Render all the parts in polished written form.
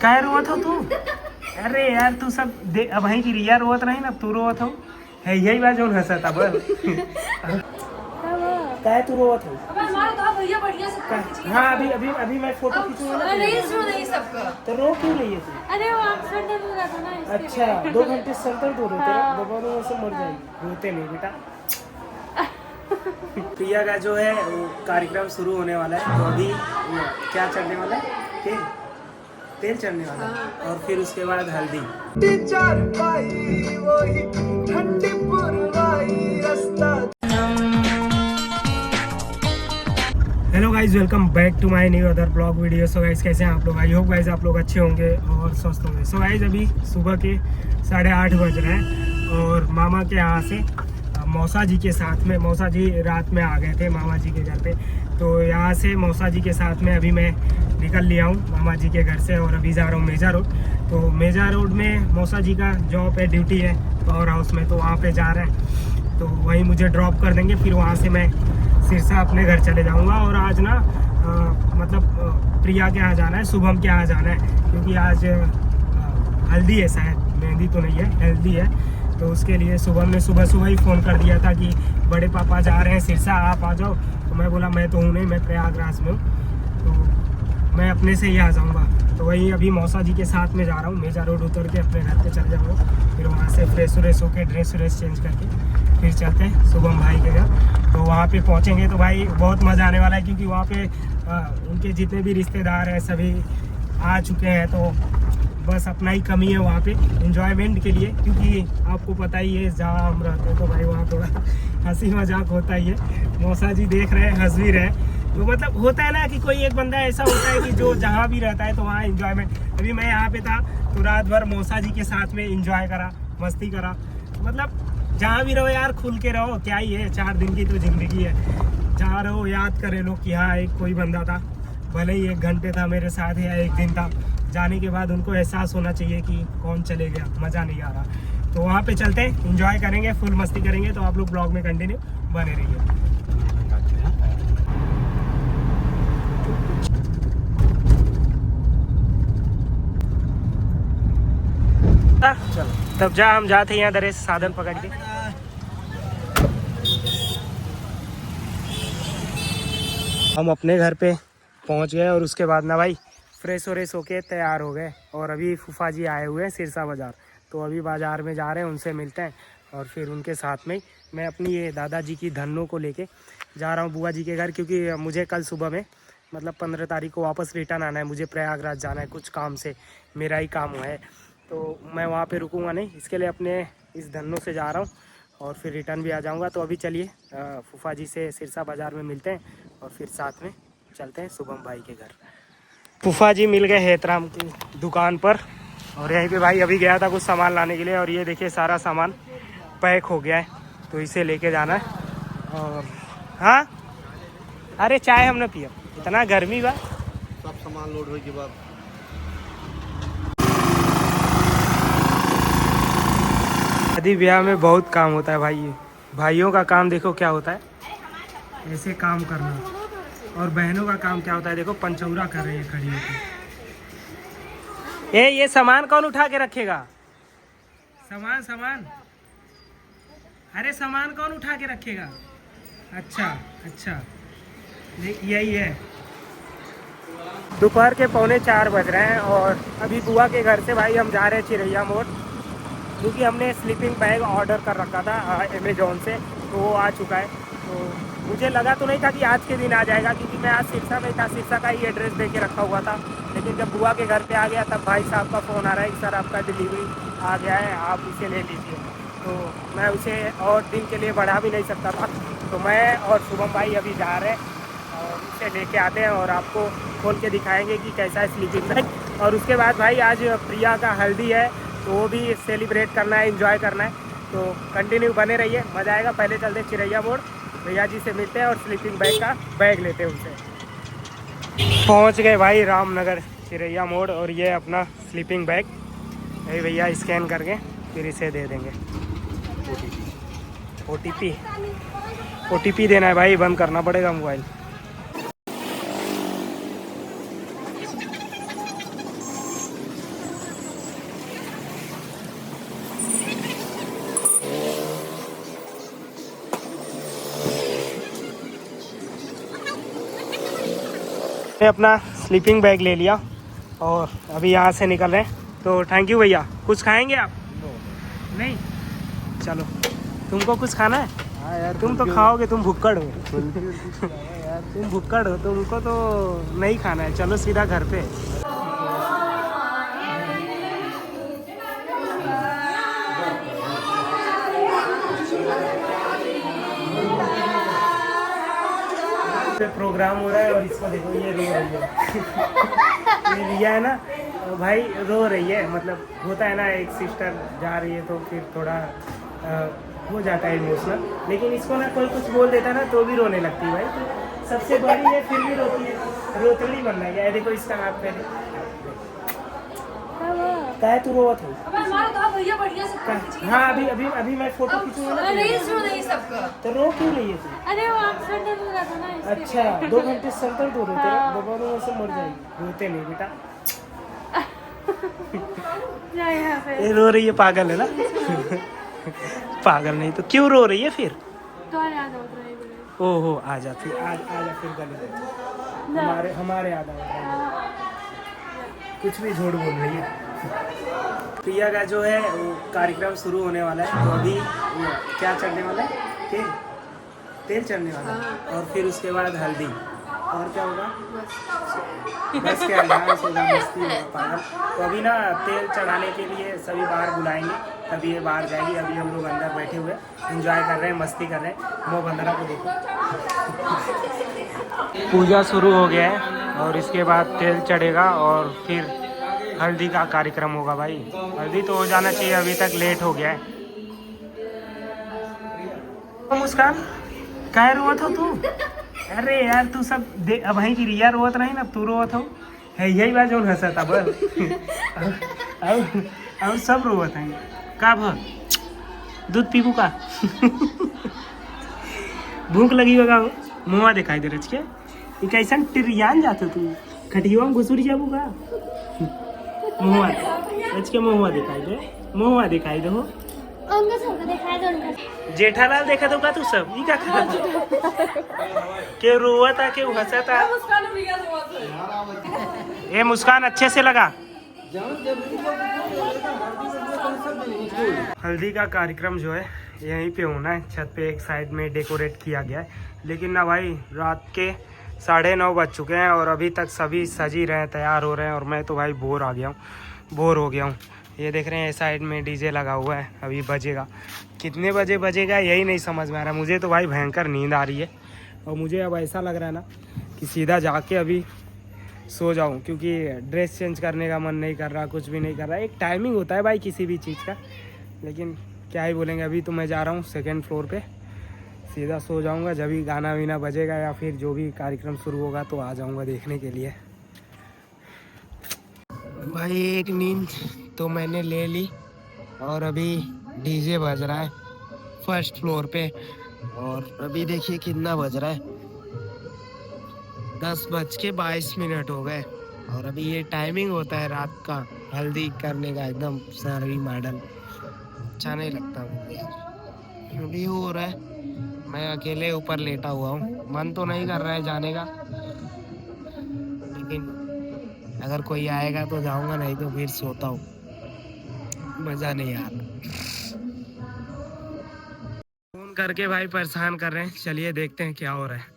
काय रोवत हो तू? अरे यार तू सब दे अब वहीं की रिया रोवत रही ना, तू रोवत हो है यही बात जो हंसता बल काय तू रोवत हो? हाँ अभी अभी अभी मैं फोटो खींचूंगा ना, तो रो क्यों रही है तू? अरे वो आप सर दर्द हो रहा था ना इसलिए। अच्छा 2 घंटे सर दर्द हो रहे थे, दबाने से मर जाएगी। रोते नहीं बेटा। प्रिया का जो है वो कार्यक्रम शुरू होने वाला है, तो अभी क्या चढ़ने वाला है? तेल चढ़ने वाला है, और फिर उसके बाद हल्दी। Hello guys, welcome back to my new other blog video. So guys कैसे हैं आप लोग? आई होप गाइज आप लोग अच्छे होंगे और स्वस्थ होंगे। सो गाइज अभी सुबह के 8:30 बज रहे हैं और मामा के यहाँ से मौसा जी के साथ में, मौसा जी रात में आ गए थे मामा जी के घर पे, तो यहाँ से मौसा जी के साथ में अभी मैं निकल लिया हूँ मामा जी के घर से और अभी जा रहा हूँ मेजा रोड। तो मेजा रोड में मौसा जी का जॉब है, ड्यूटी है पावर हाउस में, तो वहाँ पे जा रहे हैं, तो वहीं मुझे ड्रॉप कर देंगे, फिर वहाँ से मैं सिरसा अपने घर चले जाऊँगा। और आज ना मतलब प्रिया के यहाँ जाना है, शुभम के यहाँ जाना है, क्योंकि आज हल्दी है, शायद मेहंदी तो नहीं है, हल्दी है। तो उसके लिए शुभम ने सुबह सुबह ही फ़ोन कर दिया था कि बड़े पापा जा रहे हैं सिरसा, आप आ जाओ। तो मैं बोला मैं तो हूँ नहीं, मैं प्रयागराज में हूँ, तो मैं अपने से ही आ जाऊँगा। तो वही अभी मौसा जी के साथ में जा रहा हूँ, मेजा रोड उतर के अपने घर पे चल जाऊँगा, फिर वहाँ से फ्रेश व्रेश होकर ड्रेस व्रेस चेंज करके फिर चलते हैं शुभम भाई के घर। तो वहाँ पे पहुँचेंगे तो भाई बहुत मज़ा आने वाला है, क्योंकि वहाँ पे उनके जितने भी रिश्तेदार हैं सभी आ चुके हैं, तो बस अपना ही कमी है वहाँ पे एंजॉयमेंट के लिए, क्योंकि आपको पता ही है जहाँ हम रहते हैं तो भाई वहाँ थोड़ा हंसी मजाक होता ही है। मौसा जी देख रहे हैं, हंस भी रहे हैं, तो मतलब होता है ना कि कोई एक बंदा ऐसा होता है कि जो जहाँ भी रहता है तो वहाँ एंजॉयमेंट। अभी मैं यहाँ पे था तो रात भर मौसा जी के साथ में एंजॉय करा, मस्ती करा। मतलब जहाँ भी रहो यार खुल के रहो, क्या ही है, 4 दिन की तो ज़िंदगी है। जहाँ रहो याद करे लोग कि हाँ एक कोई बंदा था, भले ही 1 घंटे था मेरे साथ या 1 दिन था, जाने के बाद उनको एहसास होना चाहिए कि कौन चले गया, मज़ा नहीं आ रहा। तो वहाँ पे चलते हैं, एंजॉय करेंगे, फुल मस्ती करेंगे। तो आप लोग ब्लॉग में कंटिन्यू बने रहिए। चलो तब जा, हम जाते हैं यहाँ दरे साधन पकड़ के। हम अपने घर पे पहुँच गए और उसके बाद ना भाई फ्रेश व्रेश होके तैयार हो गए, और अभी फूफा जी आए हुए हैं सिरसा बाज़ार, तो अभी बाज़ार में जा रहे हैं, उनसे मिलते हैं और फिर उनके साथ में मैं अपनी ये दादाजी की धन्नों को लेके जा रहा हूँ बुआ जी के घर, क्योंकि मुझे कल सुबह में मतलब 15 तारीख को वापस रिटर्न आना है, मुझे प्रयागराज जाना है कुछ काम से, मेरा ही काम है, तो मैं वहाँ पे रुकूंगा नहीं, इसके लिए अपने इस धन्नों से जा रहा हूँ और फिर रिटर्न भी आ जाऊँगा। तो अभी चलिए फूफा जी से सिरसा बाज़ार में मिलते हैं और फिर साथ में चलते हैं शुभम भाई के घर। फूफा जी मिल गए हेतराम की दुकान पर, और यहीं पे भाई अभी गया था कुछ सामान लाने के लिए, और ये देखिए सारा सामान पैक हो गया है, तो इसे लेके जाना है। और हाँ अरे चाय हमने पिया, इतना गर्मी बा, सब सामान लोड होने के बाद शादी ब्याह में बहुत काम होता है भाई, भाइयों का काम देखो क्या होता है, ऐसे काम करना, और बहनों का काम क्या होता है देखो, पंचौरा कर रही है खड़ी होकर। ये सामान कौन उठा के रखेगा? सामान अरे सामान कौन उठा के रखेगा? अच्छा यही है। दोपहर के 3:45 बज रहे हैं और अभी बुआ के घर से भाई हम जा रहे हैं चिरैया मोड़, क्योंकि हमने स्लीपिंग बैग ऑर्डर कर रखा था अमेजोन से, तो वो आ चुका है। तो मुझे लगा तो नहीं था कि आज के दिन आ जाएगा, क्योंकि मैं आज सिरसा में था, सिरसा का ही एड्रेस दे के रखा हुआ था, लेकिन जब बुआ के घर पे आ गया तब भाई साहब का फ़ोन आ रहा है कि सर आपका डिलीवरी आ गया है, आप इसे ले लीजिए। तो मैं उसे और दिन के लिए बढ़ा भी नहीं सकता था, तो मैं और शुभम भाई अभी जा रहे हैं और उसे लेके आते हैं और आपको खोल के दिखाएंगे कि कैसा है स्लीपिंग बैग। और उसके बाद भाई आज प्रिया का हल्दी है, तो वो भी सेलिब्रेट करना है, एंजॉय करना है, तो कंटिन्यू बने रहिए, मज़ा आएगा। पहले चलते चिरैया मोड़, भैया जी से मिलते हैं और स्लीपिंग बैग का बैग लेते हैं उनसे। पहुंच गए भाई रामनगर चिरैया मोड़, और ये अपना स्लीपिंग बैग यही भैया स्कैन करके फिर इसे दे देंगे। OTP देना है भाई, बंद करना पड़ेगा मोबाइल। अपना स्लीपिंग बैग ले लिया और अभी यहाँ से निकल रहे हैं। तो थैंक यू भैया। कुछ खाएंगे आप? नहीं, चलो। तुमको कुछ खाना है? हाँ यार, तुम तो खाओगे, तुम भुक्कड़ हो। तुम भुक्कड़ हो, तुमको तो नहीं खाना है। चलो सीधा घर पे। प्रोग्राम हो रहा है और इसको देखो, ये रो रही है। ये रिया है ना भाई, रो रही है। मतलब होता है ना, एक सिस्टर जा रही है तो फिर थोड़ा हो जाता है इमोशनल, लेकिन इसको ना कोई कुछ बोल देता है ना तो भी रोने लगती है भाई। तो सबसे बड़ी है फिर भी रोती है, रोतड़ी बन रही है। देखो इसका हाथ पहले क्या है, तू रोवत हो? हाँ, अभी अभी अभी मैं फोटो खींचूंगा ना, तो रो क्यों रही है तू? अरे वो एक्सीडेंट हो रहा था ना इसके अच्छा, 2 घंटे सर दर्द हो रहे थे, दोबारा से मर जाएगी। रोते नहीं बेटा, जा यहाँ पे। ये रो रही है, पागल है ना। पागल नहीं तो क्यों रो रही है फिर? तो याद होता है मुझे। ओहो, आ जा फिर, आ जा फिर गले में। हमारे याद आ रहा है। कुछ भी झूठ बोल रही है। प्रिया का जो है वो कार्यक्रम शुरू होने वाला है। तो अभी क्या चढ़ने वाला है? तेल चढ़ने वाला है, और फिर उसके बाद हल्दी, और क्या होगा? बस क्या, डांस होगा, मस्ती होगा, पागल। तो अभी ना तेल चढ़ाने के लिए सभी बाहर बुलाएंगे, तभी ये बाहर जाएगी। अभी हम लोग अंदर बैठे हुए एंजॉय कर रहे हैं, मस्ती कर रहे हैं। वो बंदरा को देखो। पूजा शुरू हो गया है और इसके बाद तेल चढ़ेगा और फिर हल्दी का कार्यक्रम होगा। भाई हल्दी तो हो जाना चाहिए, अभी तक लेट हो गया है। मुस्कान, क्या रोवत हो तू? अरे यार तू सब दे, अब वहीं की रिया रोवत रही ना, तू रोवत हो है, यही बात जो हंसता बस। और सब रोवत हैं का भ दूध पीबू का? भूख लगी होगा, मुँह दिखाई दे रच के। ये कैसा टिरियान जाते तू, खटिया में घुसुर जाबू का? मुँह रच के मुँह दिखाई दे, मुँह दिखाई दे हो। जेठालाल देखा तो का तू सब? ई का खा के रोवता के हंसता। ये मुस्कान अच्छे से लगा। हल्दी का कार्यक्रम जो है यहीं पे होना है, छत पे एक साइड में डेकोरेट किया गया है। लेकिन ना भाई, रात के 9:30 बज चुके हैं और अभी तक सभी सज ही रहे हैं, तैयार हो रहे हैं, और मैं तो भाई बोर हो गया हूँ। ये देख रहे हैं साइड में डीजे लगा हुआ है, अभी बजेगा। कितने बजे बजेगा यही नहीं समझ में आ रहा। मुझे तो भाई भयंकर नींद आ रही है और मुझे अब ऐसा लग रहा है ना कि सीधा जाके अभी सो जाऊं, क्योंकि ड्रेस चेंज करने का मन नहीं कर रहा, कुछ भी नहीं कर रहा। एक टाइमिंग होता है भाई किसी भी चीज़ का, लेकिन क्या ही बोलेंगे। अभी तो मैं जा रहा हूँ 2nd फ्लोर पे, सीधा सो जाऊँगा। जब भी गाना वीना बजेगा या फिर जो भी कार्यक्रम शुरू होगा तो आ जाऊँगा देखने के लिए। भाई एक नींद तो मैंने ले ली और अभी डीजे बज रहा है 1st फ्लोर पे, और अभी देखिए कितना बज रहा है, 10:22 हो गए। और अभी ये टाइमिंग होता है रात का हल्दी करने का, एकदम सारी मॉडल। अच्छा नहीं लगता मुझे यार। अभी हो रहा है, मैं अकेले ऊपर लेटा हुआ हूँ, मन तो नहीं कर रहा है जाने का, लेकिन अगर कोई आएगा तो जाऊंगा, नहीं तो फिर सोता हूँ। मज़ा नहीं आ रहा। फोन करके भाई परेशान कर रहे हैं, चलिए देखते हैं क्या हो रहा है।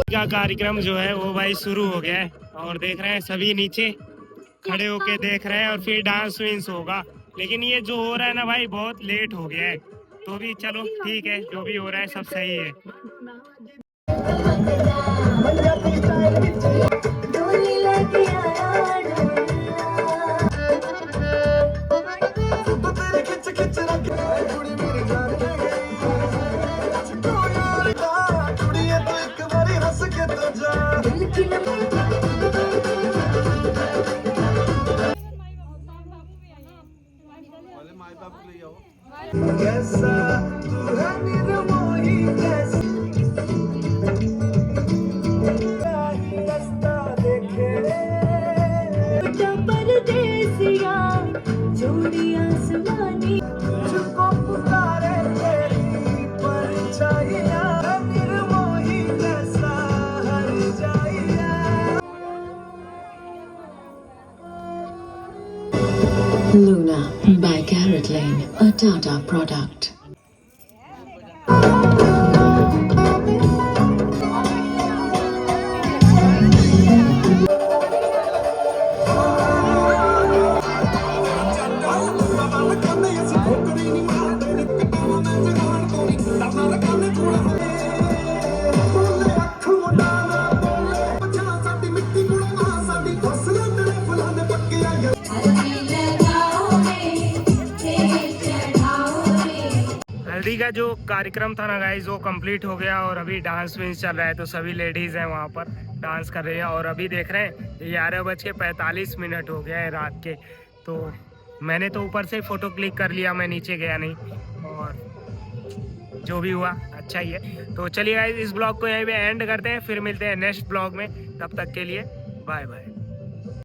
का कार्यक्रम जो है वो भाई शुरू हो गया है और देख रहे हैं सभी नीचे खड़े होके देख रहे हैं, और फिर डांस विंस होगा। लेकिन ये जो हो रहा है ना भाई, बहुत लेट हो गया है, तो भी चलो ठीक है, जो भी हो रहा है सब सही है। Luna by Garrett Lane, a Tata product. हल्दी का जो कार्यक्रम था ना गाइस वो कंप्लीट हो गया और अभी डांस विंस चल रहा है, तो सभी लेडीज हैं वहाँ पर डांस कर रही हैं। और अभी देख रहे हैं 11:45 हो गया है रात के। तो मैंने तो ऊपर से फ़ोटो क्लिक कर लिया, मैं नीचे गया नहीं, और जो भी हुआ अच्छा ही है। तो चलिए गाइस इस ब्लॉग को यहीं पे एंड करते हैं, फिर मिलते हैं नेक्स्ट ब्लॉग में। तब तक के लिए बाय बाय।